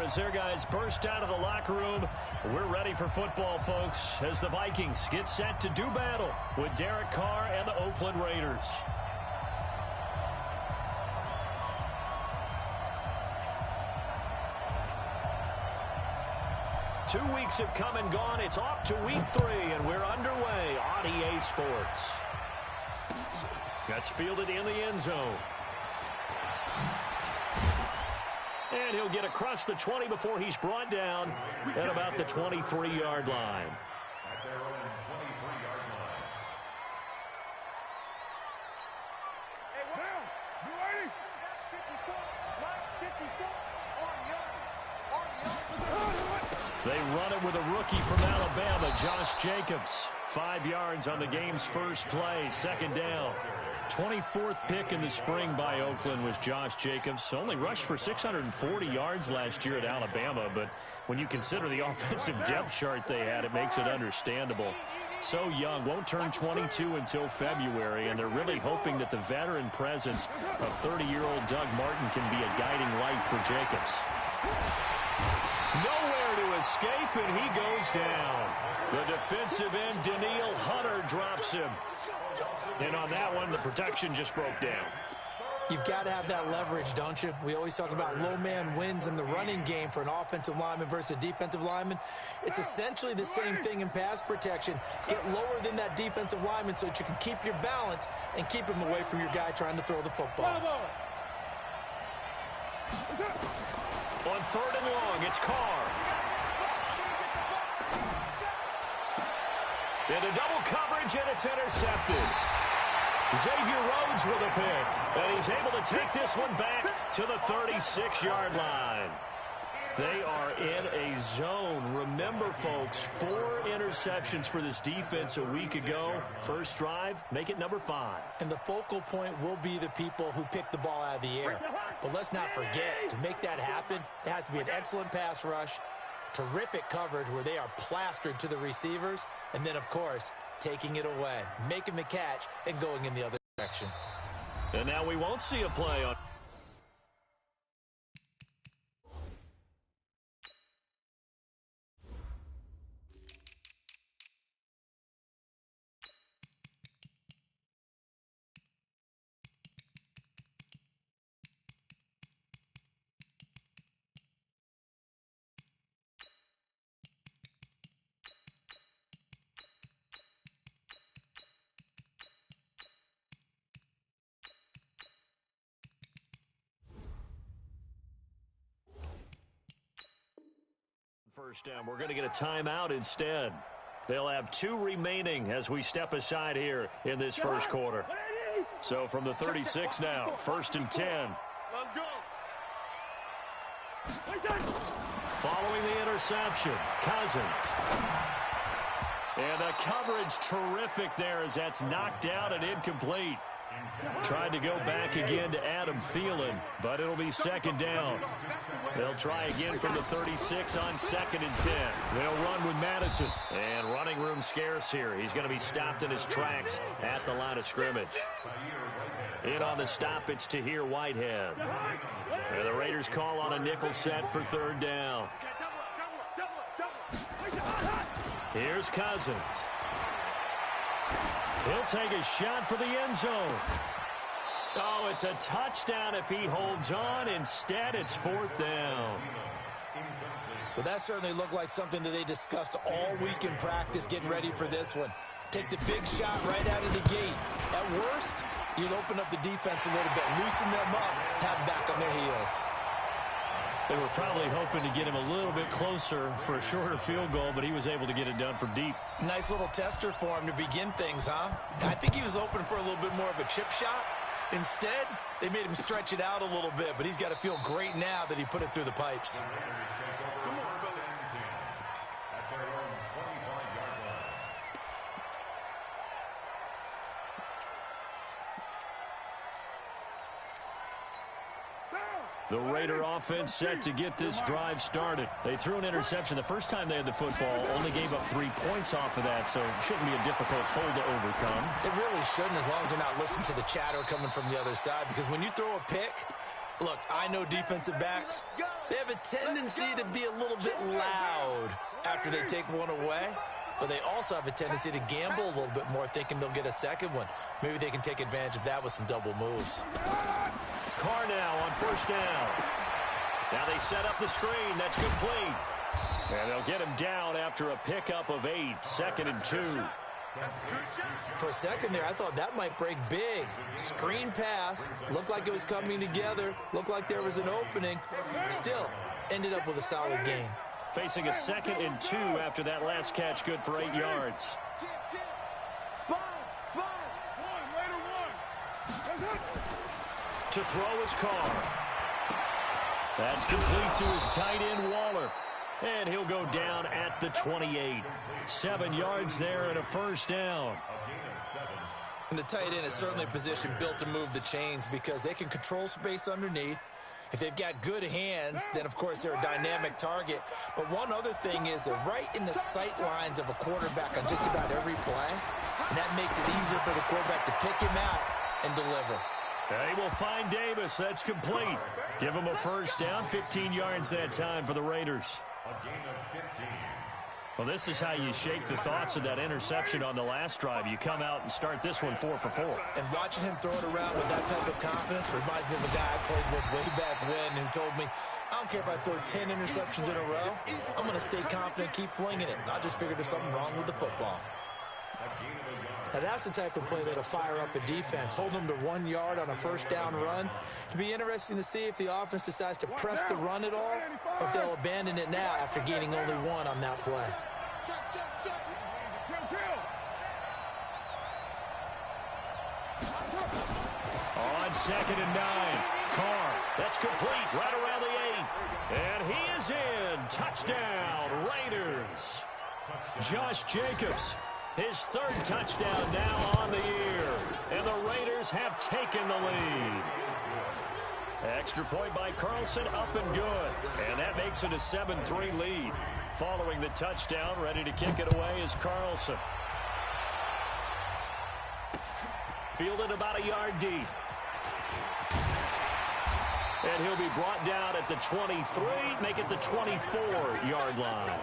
as their guys burst out of the locker room. We're ready for football, folks, as the Vikings get set to do battle with Derek Carr and the Oakland Raiders. Two weeks have come and gone. It's off to week 3, and we're underway on EA Sports. That's fielded in the end zone. And he'll get across the 20 before he's brought down at about the 23-yard line. They run it with a rookie from Alabama, Josh Jacobs. 5 yards on the game's first play, second down. 24th pick in the spring by Oakland was Josh Jacobs. Only rushed for 640 yards last year at Alabama, but when you consider the offensive depth chart they had, it makes it understandable. So young, won't turn 22 until February, and they're really hoping that the veteran presence of 30-year-old Doug Martin can be a guiding light for Jacobs. Nowhere to escape, and he goes down. The defensive end, Daniil Hunter, drops him. And on that one, the protection just broke down. You've got to have that leverage, don't you? We always talk about low man wins in the running game for an offensive lineman versus a defensive lineman. It's essentially the same thing in pass protection. Get lower than that defensive lineman so that you can keep your balance and keep him away from your guy trying to throw the football. On 3rd and long, it's Carr. Into double coverage, and it's intercepted. Xavier Rhodes with a pick, and he's able to take this one back to the 36-yard line. They are in a zone. Remember, folks, 4 interceptions for this defense a week ago. First drive, make it number 5. And the focal point will be the people who pick the ball out of the air. But let's not forget, to make that happen, it has to be an excellent pass rush, terrific coverage where they are plastered to the receivers, and then, of course, taking it away, making the catch, and going in the other direction. And now we won't see a play on. First down. We're going to get a timeout instead. They'll have 2 remaining as we step aside here in this first quarter. So from the 36 now, 1st and 10. Let's go. Following the interception, Cousins. And the coverage terrific there as that's knocked out and incomplete. Tried to go back again to Adam Thielen, but it'll be 2nd down. They'll try again from the 36 on 2nd and 10. They'll run with Madison. And running room scarce here. He's going to be stopped in his tracks at the line of scrimmage. In on the stop, it's Tahir Whitehead. And the Raiders call on a nickel set for 3rd down. Here's Cousins. He'll take a shot for the end zone. Oh, it's a touchdown if he holds on. Instead, it's 4th down. Well, that certainly looked like something that they discussed all week in practice getting ready for this one. Take the big shot right out of the gate. At worst, you'll open up the defense a little bit, loosen them up, have them back on their heels. They were probably hoping to get him a little bit closer for a shorter field goal, but he was able to get it done from deep. Nice little tester for him to begin things, huh? I think he was hoping for a little bit more of a chip shot. Instead, they made him stretch it out a little bit, but he's got to feel great now that he put it through the pipes. The Raider offense set to get this drive started. They threw an interception the first time they had the football, only gave up 3 points off of that, so it shouldn't be a difficult hole to overcome. It really shouldn't, as long as they're not listening to the chatter coming from the other side, because when you throw a pick, Look, I know defensive backs, they have a tendency to be a little bit loud after they take one away, but they also have a tendency to gamble a little bit more, thinking they'll get a second one. Maybe they can take advantage of that with some double moves. Carr now on first down. Now they set up the screen. That's complete. And they'll get him down after a pickup of 8, 2nd and 2. For a second there, I thought that might break big. Screen pass. Looked like it was coming together. Looked like there was an opening. Still, ended up with a solid gain. Facing a 2nd and 2 after that last catch, good for 8 yards. To throw his Carr. That's complete to his tight end, Waller. And he'll go down at the 28. 7 yards there and a first down. And the tight end is certainly a position built to move the chains because they can control space underneath. If they've got good hands, then, of course, they're a dynamic target. But one other thing is they're right in the sight lines of a quarterback on just about every play. And that makes it easier for the quarterback to pick him out and deliver. They will find Davis. That's complete. Give him a first down. 15 yards that time for the Raiders. Well, this is how you shake the thoughts of that interception on the last drive. You come out and start this one 4 for 4. And watching him throw it around with that type of confidence reminds me of a guy I played with way back when who told me, I don't care if I throw 10 interceptions in a row. I'm going to stay confident, keep flinging it. I just figured there's something wrong with the football. Now, that's the type of play that'll fire up a defense, hold them to 1 yard on a first down run. It'll be interesting to see if the offense decides to press the run at all, or if they'll abandon it now after gaining only 1 on that play. On 2nd and 9, Carr. That's complete right around the 8th. And he is in. Touchdown, Raiders. Josh Jacobs. His 3rd touchdown now on the year. And the Raiders have taken the lead. Extra point by Carlson, up and good. And that makes it a 7-3 lead. Following the touchdown, ready to kick it away is Carlson. Fielded about a yard deep. And he'll be brought down at the 23, make it the 24-yard line.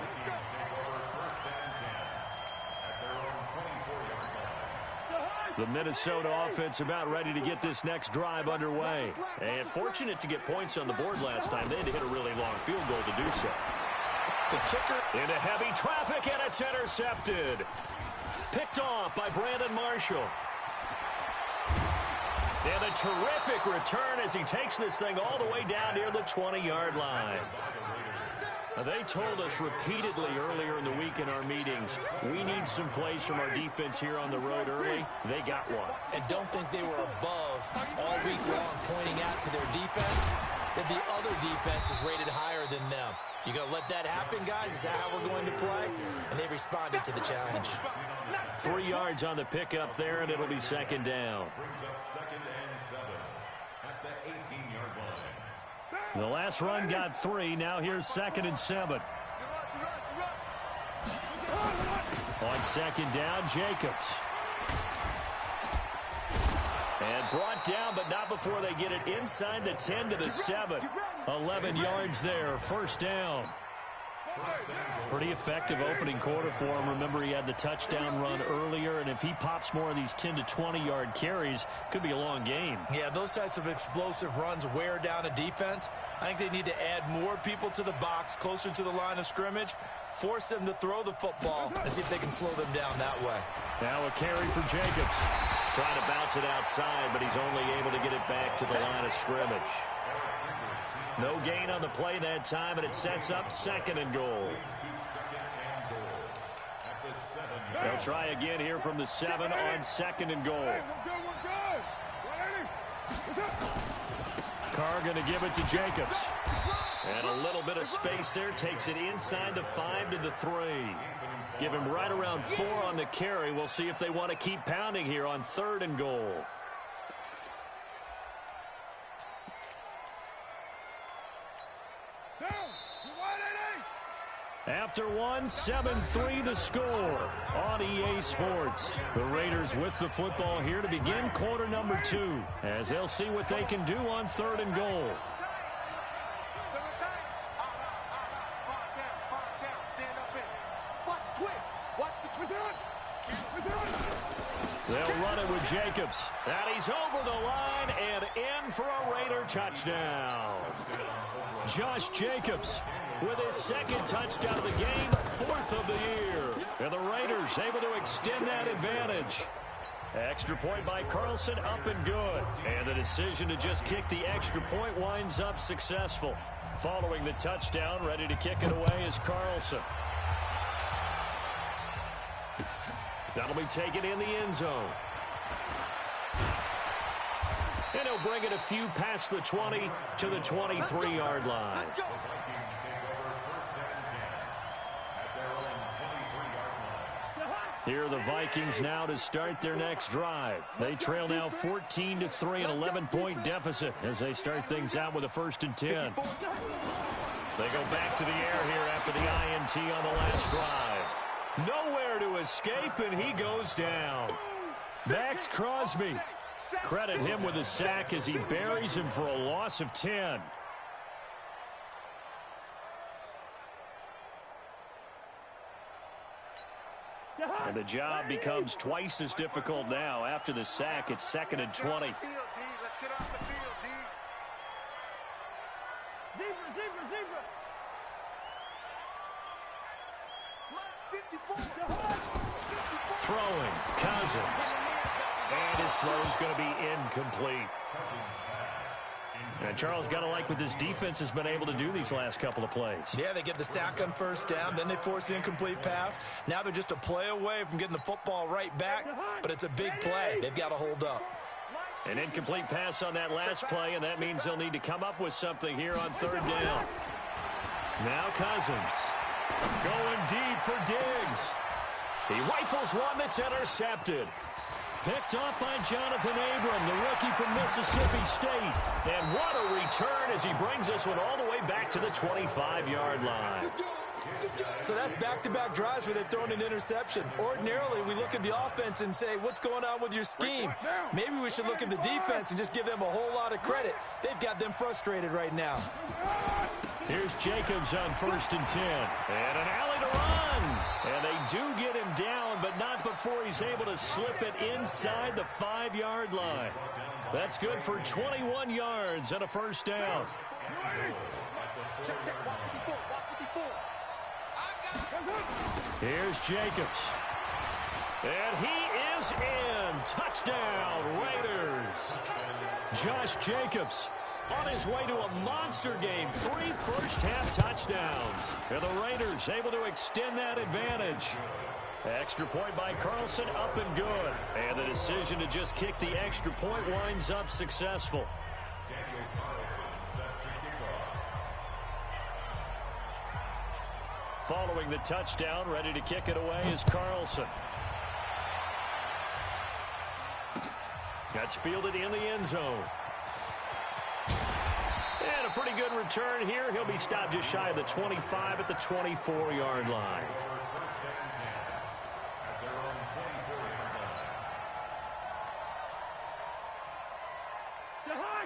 The Minnesota offense about ready to get this next drive underway. And fortunate to get points on the board last time. They had to hit a really long field goal to do so. The kicker into heavy traffic, and it's intercepted. Picked off by Brandon Marshall. And a terrific return as he takes this thing all the way down near the 20-yard line. Now, they told us repeatedly earlier in the week in our meetings, we need some plays from our defense here on the road early. They got one. And don't think they were above all week long, pointing out to their defense that the other defense is rated higher than them. You going to let that happen, guys? Is that how we're going to play? And they responded to the challenge. 3 yards on the pickup there, and it'll be 2nd down. Brings up 2nd and 7 at the 18-yard line. The last run got 3. Now here's 2nd and 7. On 2nd down, Jacobs. And brought down, but not before they get it inside the 10 to the 7. 11 yards there, first down. Pretty effective opening quarter for him. Remember, he had the touchdown run earlier, and if he pops more of these 10 to 20-yard carries, could be a long game. Yeah, those types of explosive runs wear down a defense. I think they need to add more people to the box, closer to the line of scrimmage, force them to throw the football, and see if they can slow them down that way. Now a carry for Jacobs. Trying to bounce it outside, but he's only able to get it back to the line of scrimmage. No gain on the play that time, and it sets up 2nd and goal. They'll try again here from the 7 on 2nd and goal. Carr going to give it to Jacobs. And a little bit of space there. Takes it inside the 5 to the 3. Give him right around 4 on the carry. We'll see if they want to keep pounding here on 3rd and goal. After one, 7-3 the score on EA Sports. The Raiders with the football here to begin quarter number 2 as they'll see what they can do on 3rd and goal. They'll run it with Jacobs. And he's over the line and in for a Raider touchdown. Josh Jacobs with his 2nd touchdown of the game, 4th of the year. And the Raiders able to extend that advantage. Extra point by Carlson, up and good. And the decision to just kick the extra point winds up successful. Following the touchdown, ready to kick it away is Carlson. That'll be taken in the end zone. And he'll bring it a few past the 20 to the 23-yard line. Here are the Vikings now to start their next drive. They trail now 14-3, an 11-point deficit as they start things out with a 1st and 10. They go back to the air here after the INT on the last drive. Nowhere to escape, and he goes down. Max Crosby. Credit him with a sack as he buries him for a loss of 10. And the job becomes twice as difficult now. After the sack, it's 2nd and 20. Let's get off the field, D. Throwing, Cousins. And his throw is going to be incomplete. And Charles, got to like what this defense has been able to do these last couple of plays. Yeah, they get the sack on 1st down, then they force the incomplete pass. Now they're just a play away from getting the football right back, but it's a big play. They've got to hold up. An incomplete pass on that last play, and that means they'll need to come up with something here on 3rd down. Now Cousins going deep for Diggs. He rifles one that's intercepted. Picked off by Jonathan Abram, the rookie from Mississippi State. And what a return as he brings this one all the way back to the 25-yard line. So that's back-to-back drives where they've thrown an interception. Ordinarily, we look at the offense and say, what's going on with your scheme? Maybe we should look at the defense and just give them a whole lot of credit. They've got them frustrated right now. Here's Jacobs on 1st and 10. And an alley to run. And they do get him down, but not before he's able to slip it inside the 5-yard line. That's good for 21 yards and a 1st down. Here's Jacobs. And he is in. Touchdown, Raiders. Josh Jacobs on his way to a monster game. 3 first-half touchdowns. And the Raiders able to extend that advantage. Extra point by Carlson, up and good. And the decision to just kick the extra point winds up successful. Following the touchdown, ready to kick it away is Carlson. That's fielded in the end zone. And a pretty good return here. He'll be stopped just shy of the 25 at the 24-yard line.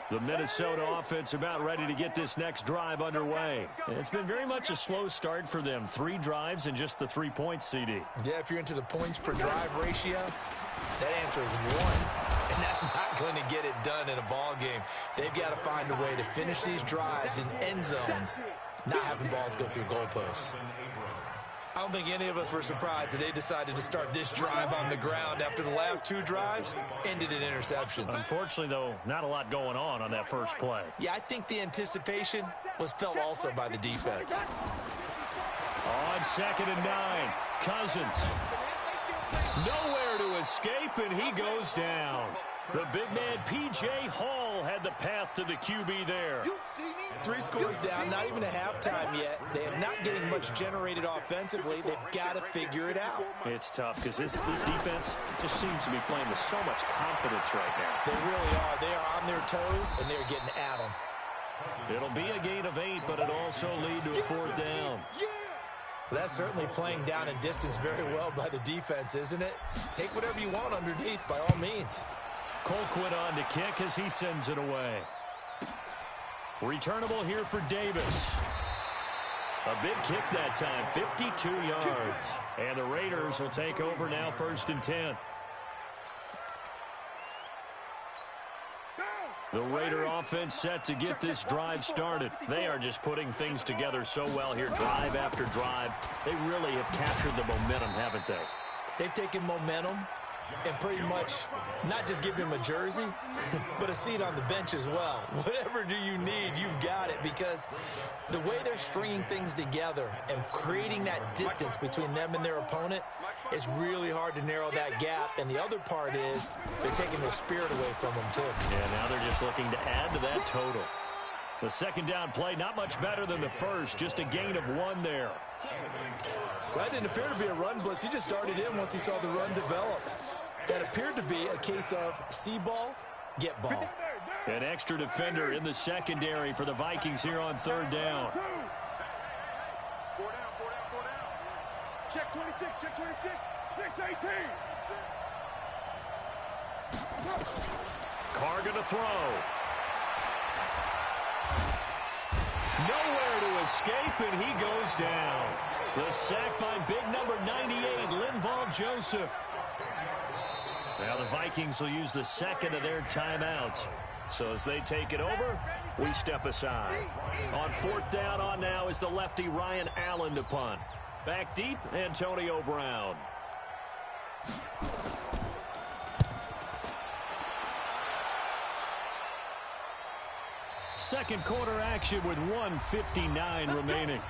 The Minnesota offense about ready to get this next drive underway. It's been very much a slow start for them. 3 drives and just the 3 points, CD. Yeah, if you're into the points per drive ratio, that answer is 1. And that's not going to get it done in a ball game. They've got to find a way to finish these drives in end zones, not having balls go through goalposts. I don't think any of us were surprised that they decided to start this drive on the ground after the last 2 drives ended in interceptions. Unfortunately, though, not a lot going on that first play. Yeah, I think the anticipation was felt also by the defense. On 2nd and 9, Cousins. Nowhere to escape, and he goes down. The big man, P.J. Hall, had the path to the QB there. 3 scores down, not even a halftime yet. They are not getting much generated offensively. They've got to figure it out. It's tough because this defense just seems to be playing with so much confidence right now. They really are. They are on their toes, and they're getting at them. It'll be a gain of 8, but it'll also lead to a 4th down. That's certainly playing down and distance very well by the defense, isn't it? Take whatever you want underneath by all means. Colquitt on to kick as he sends it away. Returnable here for Davis. A big kick that time, 52 yards. And the Raiders will take over now, 1st and 10. The Raider offense set to get this drive started. They are just putting things together so well here, drive after drive. They really have captured the momentum, haven't they? They've taken momentum and pretty much not just give him a jersey, but a seat on the bench as well. Whatever do you need, you've got it, because the way they're stringing things together and creating that distance between them and their opponent is really hard to narrow that gap. And the other part is they're taking their spirit away from them, too. Yeah, now they're just looking to add to that total. The second down play, not much better than the first, just a gain of 1 there. Well, that didn't appear to be a run blitz. He just started in once he saw the run develop. That appeared to be a case of see ball, get ball. An extra defender in the secondary for the Vikings here on 3rd down. 4 down, 4 down, 4 down. Check 26, check 26, 618. Carr gonna throw. Nowhere to escape, and he goes down. The sack by big number 98, Linval Joseph. Now the Vikings will use the second of their timeouts. So as they take it over, we step aside. On 4th down on now is the lefty Ryan Allen to punt. Back deep, Antonio Brown. Second quarter action with 1:59 remaining.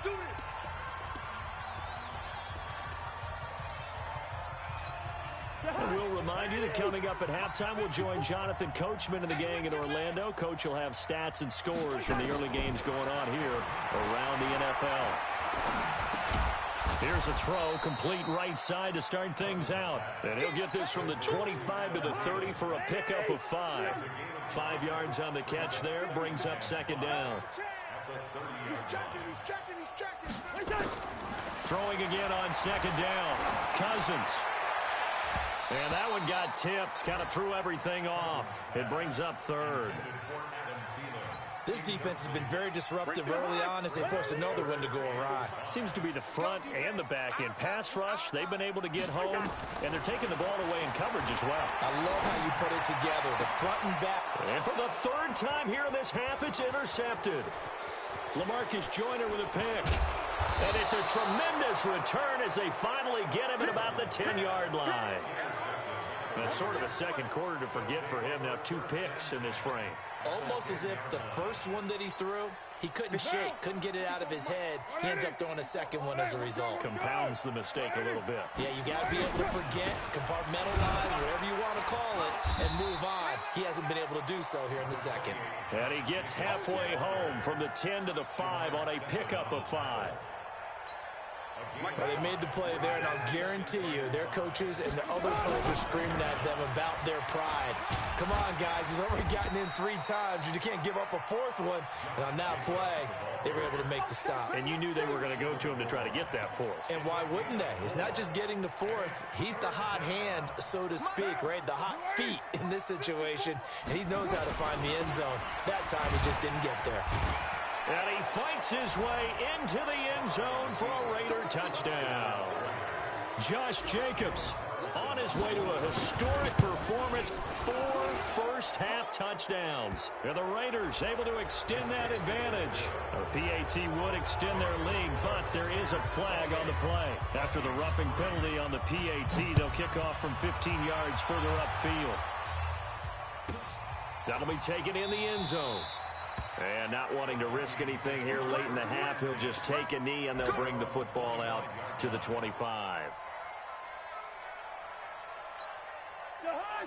And we'll remind you that coming up at halftime, we'll join Jonathan Coachman and the gang in Orlando. Coach will have stats and scores from the early games going on here around the NFL. Here's a throw, complete right side to start things out. And he'll get this from the 25 to the 30 for a pickup of 5. 5 yards on the catch there, brings up 2nd down. He's checking. Throwing again on 2nd down. Cousins. And that one got tipped, kind of threw everything off. It brings up 3rd. This defense has been very disruptive early on as they force another one to go awry. Seems to be the front and the back end. Pass rush, they've been able to get home, and they're taking the ball away in coverage as well. I love how you put it together, the front and back. And for the 3rd time here in this half, it's intercepted. LaMarcus Joyner with a pick. And it's a tremendous return as they finally get him at about the 10-yard line. That's sort of a second quarter to forget for him. Now 2 picks in this frame. Almost as if the first one that he threw, he couldn't shake, couldn't get it out of his head. He ends up throwing a second one as a result. Compounds the mistake a little bit. Yeah, you got to be able to forget, compartmentalize, whatever you want to call it, and move on. He hasn't been able to do so here in the second. And he gets halfway home from the 10 to the 5 on a pickup of 5. Well, they made the play there, and I'll guarantee you their coaches and the other players are screaming at them about their pride. Come on, guys. He's already gotten in 3 times. You can't give up a 4th one. And on that play, they were able to make the stop. And you knew they were going to go to him to try to get that 4th. And why wouldn't they? It's not just getting the 4th. He's the hot hand, so to speak, right? The hot feet in this situation. And he knows how to find the end zone. That time, he just didn't get there. And he fights his way into the end zone for a Raider touchdown. Josh Jacobs on his way to a historic performance, 4 first-half touchdowns. And the Raiders able to extend that advantage. The PAT would extend their lead, but there is a flag on the play. After the roughing penalty on the PAT, they'll kick off from 15 yards further upfield. That'll be taken in the end zone. And not wanting to risk anything here late in the half, he'll just take a knee and they'll bring the football out to the 25.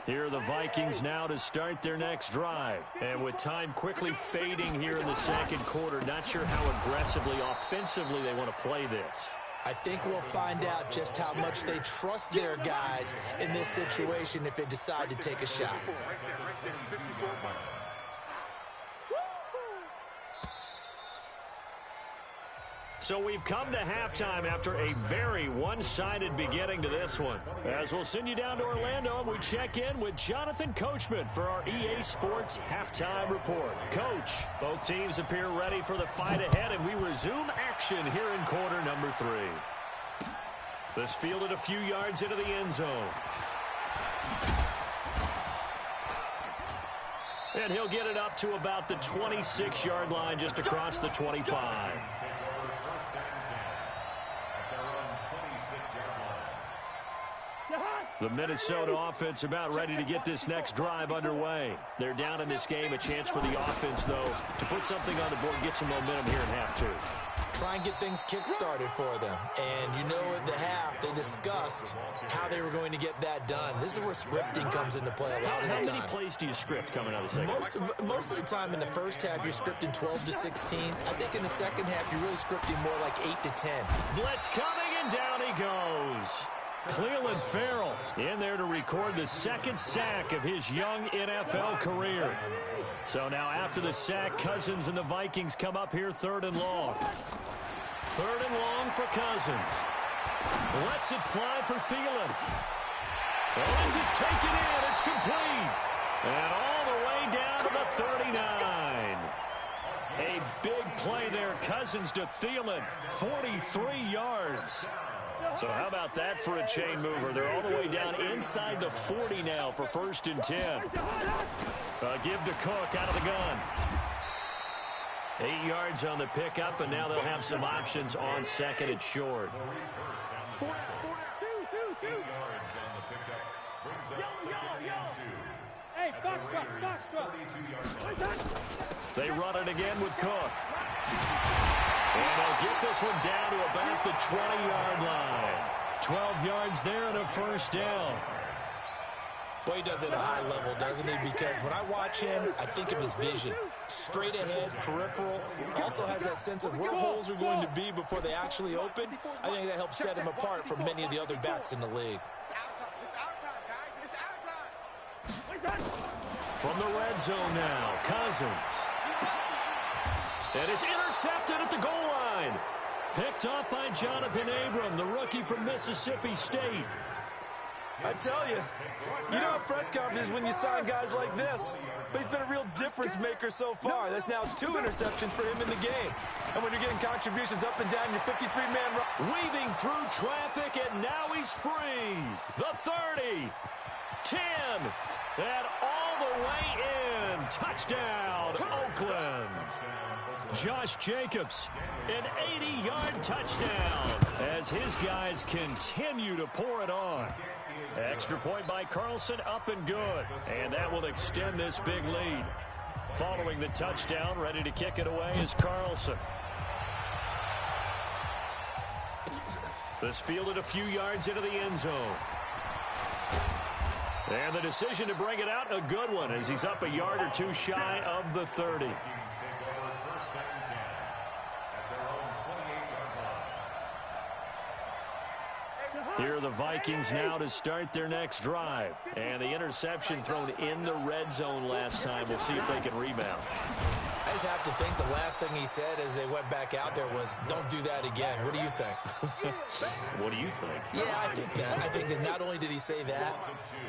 Here are the Vikings now to start their next drive. And with time quickly fading here in the second quarter, not sure how aggressively, offensively they want to play this. I think we'll find out just how much they trust their guys in this situation if they decide to take a shot. So we've come to halftime after a very one-sided beginning to this one. As we'll send you down to Orlando, and we check in with Jonathan Coachman for our EA Sports Halftime Report. Coach, both teams appear ready for the fight ahead, and we resume action here in quarter number 3. This fielded a few yards into the end zone. And he'll get it up to about the 26-yard line just across the 25. The Minnesota offense about ready to get this next drive underway. They're down in this game. A chance for the offense, though, to put something on the board and get some momentum here in half 2. Try and get things kick-started for them. And you know at the half, they discussed how they were going to get that done. This is where scripting comes into play a lot of the time. How many plays do you script coming out of the second? Most of the time in the first half, you're scripting 12 to 16. I think in the second half, you're really scripting more like 8 to 10. Blitz coming, and down he goes. Cleveland Farrell in there to record the second sack of his young NFL career. So now after the sack, Cousins and the Vikings come up here 3rd and long. 3rd and long for Cousins. Lets it fly for Thielen. Well, this is taken in. It's complete. And all the way down to the 39. A big play there. Cousins to Thielen. 43 yards. So how about that for a chain mover? They're all the way down inside the 40 now for 1st and 10. Give to Cook out of the gun. 8 yards on the pickup, and now they'll have some options on 2nd and short. 4 down. 8 yards on the pickup. Brings up 2nd and 2. Hey, box truck. They run it again with Cook. And they'll get this one down to about the 20-yard line. 12 yards there and a 1st down. Boy, he does it at a high level, doesn't he? Because when I watch him, I think of his vision. Straight ahead, peripheral. Also has that sense of where holes are going to be before they actually open. I think that helps set him apart from many of the other backs in the league. It's our time, guys. It's our time. From the red zone now, Cousins. And it's intercepted at the goal line. Picked up by Jonathan Abram, the rookie from Mississippi State. I tell you, you know how press conference is when you sign guys like this. But he's been a real difference maker so far. That's now 2 interceptions for him in the game. And when you're getting contributions up and down your 53-man run. Weaving through traffic, and now he's free. The 30, 10, and all the way in. Touchdown, Oakland. Josh Jacobs, an 80-yard touchdown as his guys continue to pour it on. Extra point by Carlson, up and good. And that will extend this big lead. Following the touchdown, ready to kick it away is Carlson. This fielded a few yards into the end zone. And the decision to bring it out, a good one, as he's up a yard or 2 shy of the 30. Here are the Vikings now to start their next drive. And the interception thrown in the red zone last time. We'll see if they can rebound. I just have to think the last thing he said as they went back out there was, don't do that again. What do you think? What do you think? Yeah, I think that. I think that not only did he say that,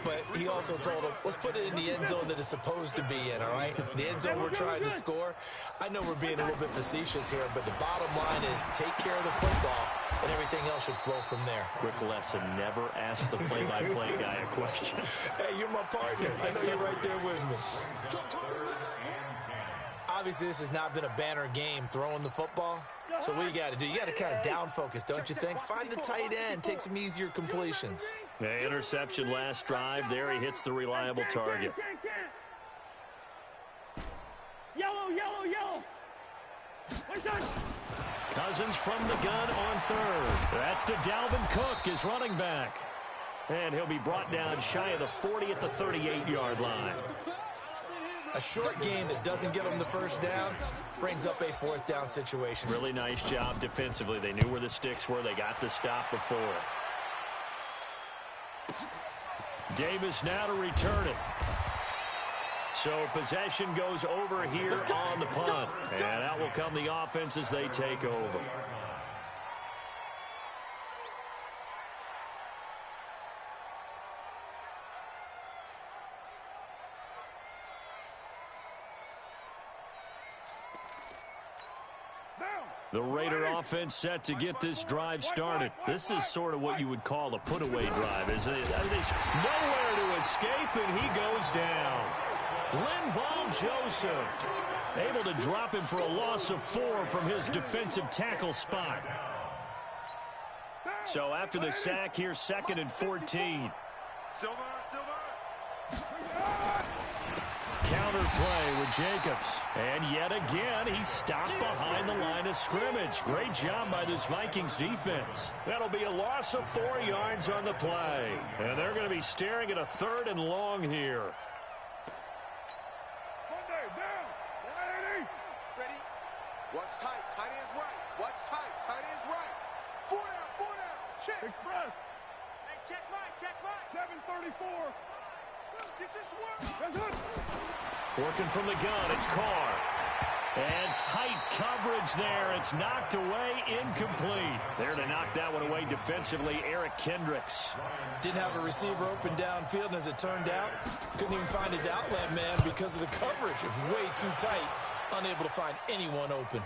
but he also told him, let's put it in the end zone that it's supposed to be in, all right? The end zone we're trying to score. I know we're being a little bit facetious here, but the bottom line is take care of the football, and everything else should flow from there. Quick lesson, never ask the play-by-play guy a question. Hey, you're my partner. I know you're right there with me. Obviously, this has not been a banner game throwing the football. So what you got to do, you got to kind of down focus, don't you think? Find the tight end, take some easier completions. Yeah, interception last drive. There he hits the reliable target. Yellow. Cousins from the gun on 3rd. That's to Dalvin Cook, his running back. And he'll be brought down shy of the 40 at the 38-yard line. A short game that doesn't get them the 1st down brings up a 4th down situation. Really nice job defensively. They knew where the sticks were. They got the stop before. Davis now to return it. So possession goes over here on the punt. And out will come the offense as they take over. The Raider offense set to get this drive started. This is sort of what you would call a put-away drive, isn't it? There's nowhere to escape, and he goes down. Linval Joseph able to drop him for a loss of 4 from his defensive tackle spot. So after the sack, here's 2nd and 14. Counter play with Jacobs. And yet again, he's stopped behind the line of scrimmage. Great job by this Vikings defense. That'll be a loss of 4 yards on the play. And they're going to be staring at a 3rd and long here. Ready? What's tight? Tight end's right. What's tight? Tight end's right. 4 down. Check. Express. Hey, check mine. 734. Get this work. Working from the gun, it's Carr. And tight coverage there. It's knocked away, incomplete. There to knock that one away defensively, Eric Kendricks. Didn't have a receiver open downfield, and as it turned out, couldn't even find his outlet man because of the coverage. It was way too tight, unable to find anyone open.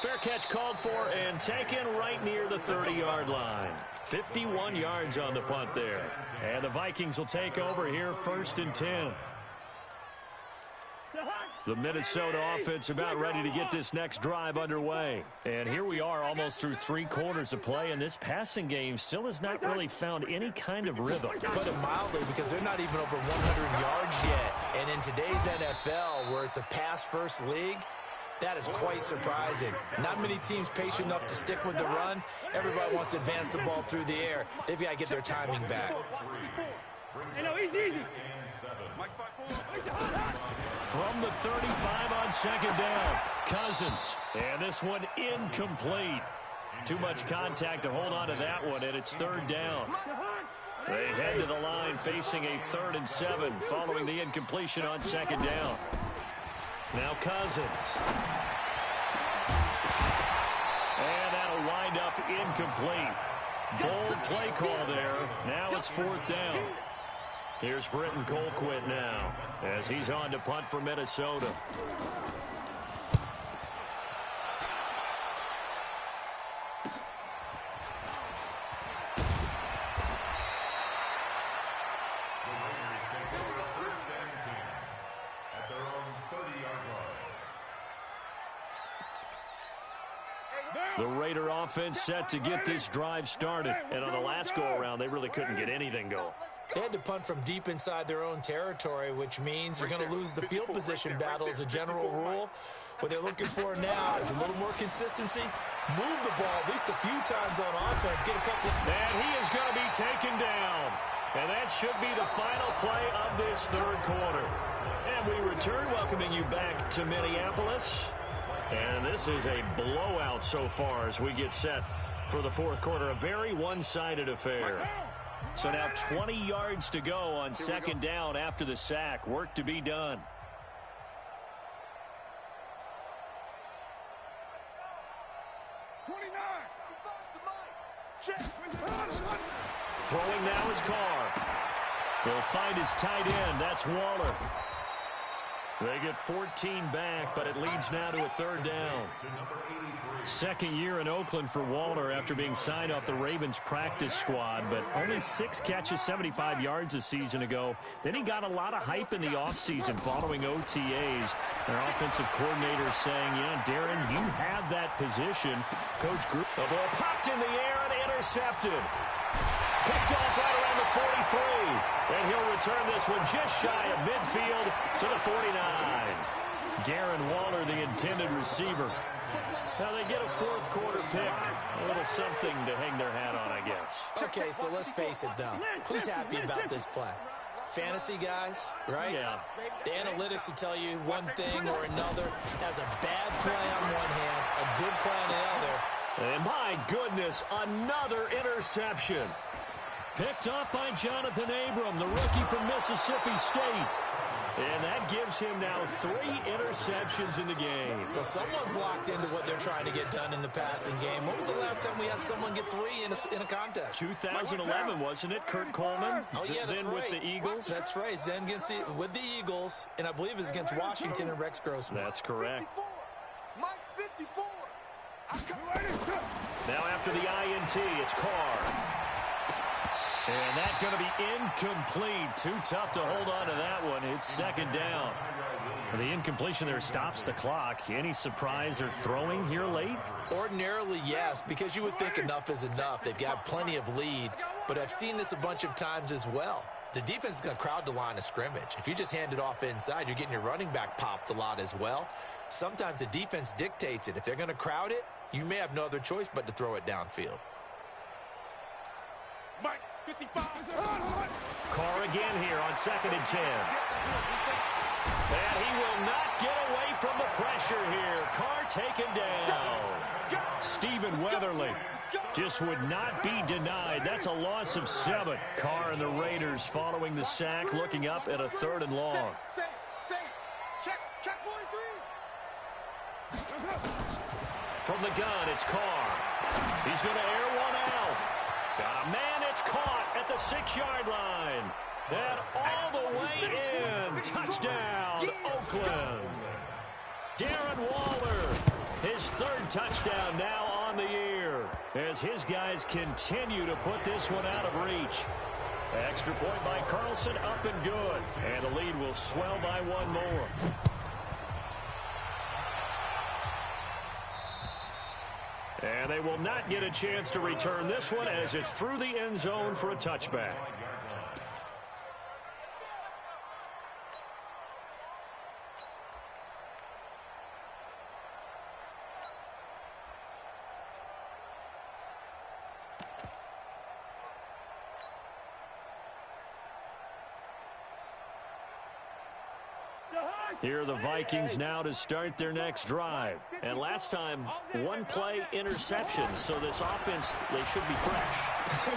Fair catch called for and taken right near the 30-yard line. 51 yards on the punt there. And the Vikings will take over here 1st and 10. The Minnesota offense about ready to get this next drive underway. And here we are almost through 3 quarters of play, and this passing game still has not really found any kind of rhythm. Put it mildly, because they're not even over 100 yards yet. And in today's NFL, where it's a pass-first league, that is quite surprising. Not many teams patient enough to stick with the run. Everybody wants to advance the ball through the air. They've got to get their timing back. Hey, no, easy. From the 35 on 2nd down, Cousins. And this one incomplete. Too much contact to hold on to that one, and it's 3rd down. They head to the line facing a 3rd and 7 following the incompletion on 2nd down. Now Cousins. And that'll wind up incomplete. Bold play call there. Now it's 4th down. Here's Britton Colquitt now as he's on to punt for Minnesota. The Raider offense set to get this drive started. And on the last go-around, they really couldn't get anything going. They had to punt from deep inside their own territory, which means you're going to lose the field position battle as a general rule. What they're looking for now is a little more consistency. Move the ball at least a few times on offense. Get a couple. And he is going to be taken down. And that should be the final play of this 3rd quarter. And we return, welcoming you back to Minneapolis. And this is a blowout so far as we get set for the 4th quarter. A very one-sided affair. So now 20 yards to go on 2nd down after the sack. Work to be done. Throwing now is Carr. He'll find his tight end. That's Waller. They get 14 back, but it leads now to a 3rd down. 2nd year in Oakland for Waller after being signed off the Ravens practice squad, but only 6 catches, 75 yards a season ago. Then he got a lot of hype in the offseason following OTAs. Their offensive coordinator saying, yeah, Darren, you have that position. Coach Group. The ball popped in the air and intercepted. Picked off right around the 43. And he'll return this one just shy of midfield to the 49. Darren Waller, the intended receiver. Now they get a 4th quarter pick. A little something to hang their hat on, I guess. Okay, so let's face it, though. Who's happy about this play? Fantasy guys, right? Yeah. The analytics will tell you one thing or another. Has a bad play on one hand, a good play on the other. And my goodness, another interception. Picked up by Jonathan Abram, the rookie from Mississippi State. And that gives him now 3 interceptions in the game. Well, someone's locked into what they're trying to get done in the passing game. When was the last time we had someone get 3 in a contest? 2011, wasn't it? Kurt Coleman? Oh, yeah, that's then right. with the Eagles? That's right. Then with the Eagles, and I believe it's against Washington and Rex Grossman. That's correct. 54. Mike 54. Now after the INT, it's Carr. And that's going to be incomplete. Too tough to hold on to that one. It's second down. The incompletion there stops the clock. Any surprise they're throwing here late? Ordinarily, yes, because you would think enough is enough. They've got plenty of lead, but I've seen this a bunch of times as well. The defense is going to crowd the line of scrimmage. If you just hand it off inside, you're getting your running back popped a lot as well. Sometimes the defense dictates it. If they're going to crowd it, you may have no other choice but to throw it downfield. Mike, 55. Carr again here on 2nd and 10. And he will not get away from the pressure here. Carr taken down. Stephen Weatherly just would not be denied. That's a loss of 7. Carr and the Raiders following the sack, looking up at a 3rd and long. Check 43. From the gun, it's Carr. He's going to air one out. Got a man, it's caught at the 6-yard line. And all the way in. Touchdown, Oakland. Darren Waller, his 3rd touchdown now on the year, as his guys continue to put this one out of reach. Extra point by Carlson, up and good. And the lead will swell by 1 more. And they will not get a chance to return this one as it's through the end zone for a touchback. Here are the Vikings now to start their next drive. And last time, 1-play interception. So this offense, they should be fresh.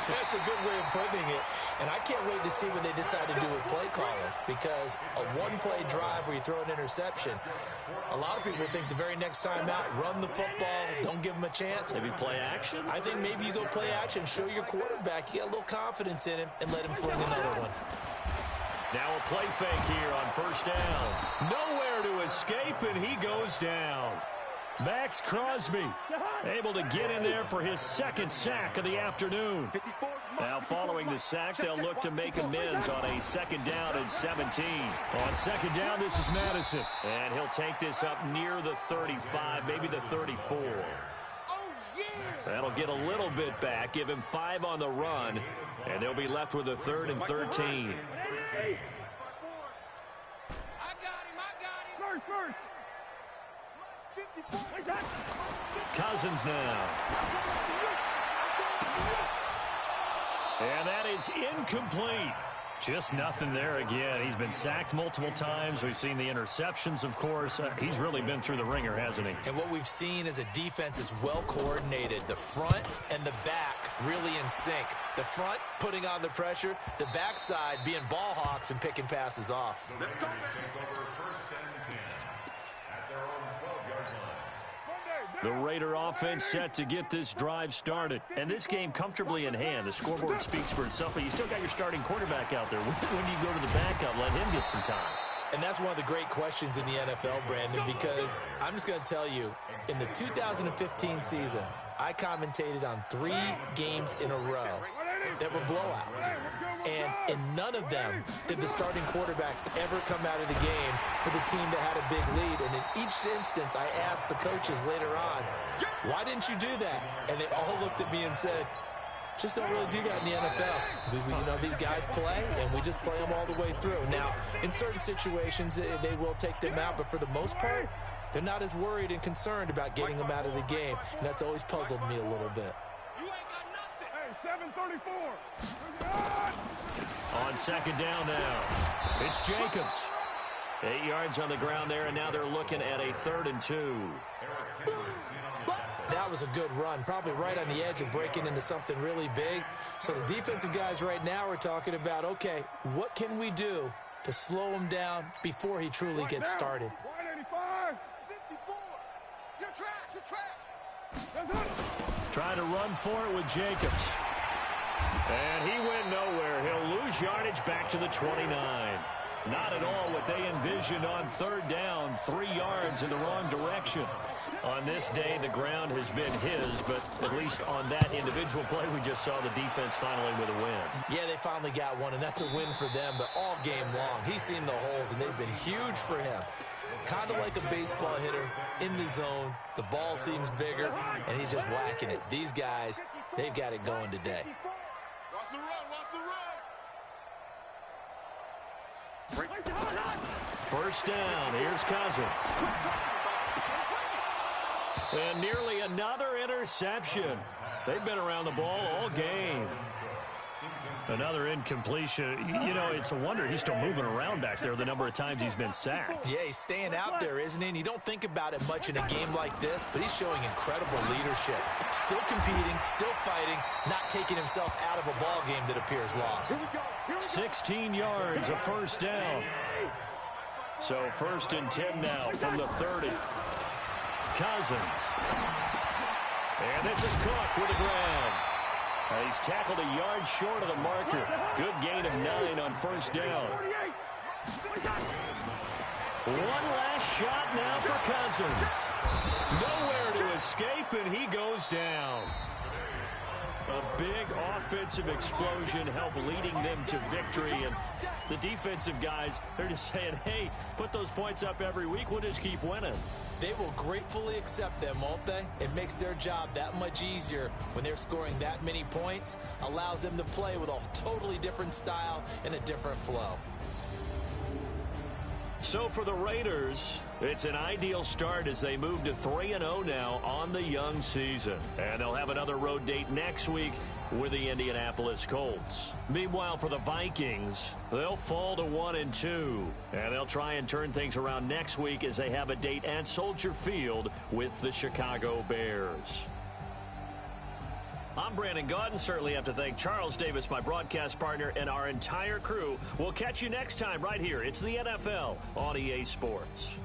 That's a good way of putting it. And I can't wait to see what they decide to do with play calling. Because a 1-play drive where you throw an interception, a lot of people think the very next time out, run the football, don't give them a chance. Maybe play action? I think maybe you go play action, show your quarterback, you get a little confidence in him, and let him fling another one. Now a play fake here on 1st down. Nowhere to escape, and he goes down. Max Crosby able to get in there for his 2nd sack of the afternoon. Now following the sack, they'll look to make amends on a 2nd down and 17. On 2nd down, this is Madison. And he'll take this up near the 35, maybe the 34. That'll get a little bit back, give him 5 on the run, and they'll be left with a 3rd and 13. Cousins now. And that is incomplete. Just nothing there again. He's been sacked multiple times. We've seen the interceptions, of course. He's really been through the ringer, hasn't he? And what we've seen is a defense is well coordinated. The front and the back really in sync. The front putting on the pressure. The backside being ball hawks and picking passes off. The Raider offense set to get this drive started. And this game comfortably in hand. The scoreboard speaks for itself, but you still got your starting quarterback out there. When do you go to the backup, let him get some time? And that's one of the great questions in the NFL, Brandon, because I'm just going to tell you, in the 2015 season, I commentated on 3 games in a row that were blowouts. And in none of them did the starting quarterback ever come out of the game for the team that had a big lead. And in each instance, I asked the coaches later on, why didn't you do that? And they all looked at me and said, just don't really do that in the NFL. You know, these guys play, and we just play them all the way through. Now, in certain situations, they will take them out, but for the most part, they're not as worried and concerned about getting them out of the game. And that's always puzzled me a little bit. You ain't got nothing. Hey, 734. On 2nd down now, it's Jacobs. 8 yards on the ground there, and now they're looking at a 3rd and 2. That was a good run, probably right on the edge of breaking into something really big. So the defensive guys right now are talking about, okay, what can we do to slow him down before he truly gets started? 185, 54. Your track. Trying to run for it with Jacobs. And he went nowhere. He'll lose yardage back to the 29. Not at all what they envisioned on 3rd down. 3 yards in the wrong direction. On this day, the ground has been his, but at least on that individual play, we just saw the defense finally with a win. Yeah, they finally got one, and that's a win for them, but all game long, he's seen the holes, and they've been huge for him. Kind of like a baseball hitter in the zone. The ball seems bigger, and he's just whacking it. These guys, they've got it going today. Watch the run, watch the run. First down, here's Cousins. And nearly another interception. They've been around the ball all game. Another incompletion. You know, it's a wonder he's still moving around back there the number of times he's been sacked. Yeah, he's staying out there, isn't he? And you don't think about it much in a game like this, but he's showing incredible leadership. Still competing, still fighting, not taking himself out of a ball game that appears lost. 16 yards, a first down. So 1st and 10 now from the 30. Cousins. And this is Cook with the ground. He's tackled a yard short of the marker. Good gain of 9 on first down. One last shot now for Cousins. Nowhere to escape, and he goes down. A big offensive explosion helped leading them to victory, and the defensive guys, they're just saying, hey, put those points up every week, we'll just keep winning. They will gratefully accept them, won't they? It makes their job that much easier when they're scoring that many points, allows them to play with a totally different style and a different flow. So for the Raiders, it's an ideal start as they move to 3-0 now on the young season. And they'll have another road date next week with the Indianapolis Colts. Meanwhile, for the Vikings, they'll fall to 1-2. And they'll try and turn things around next week as they have a date at Soldier Field with the Chicago Bears. I'm Brandon Gaudin. Certainly have to thank Charles Davis, my broadcast partner, and our entire crew. We'll catch you next time right here. It's the NFL on EA Sports.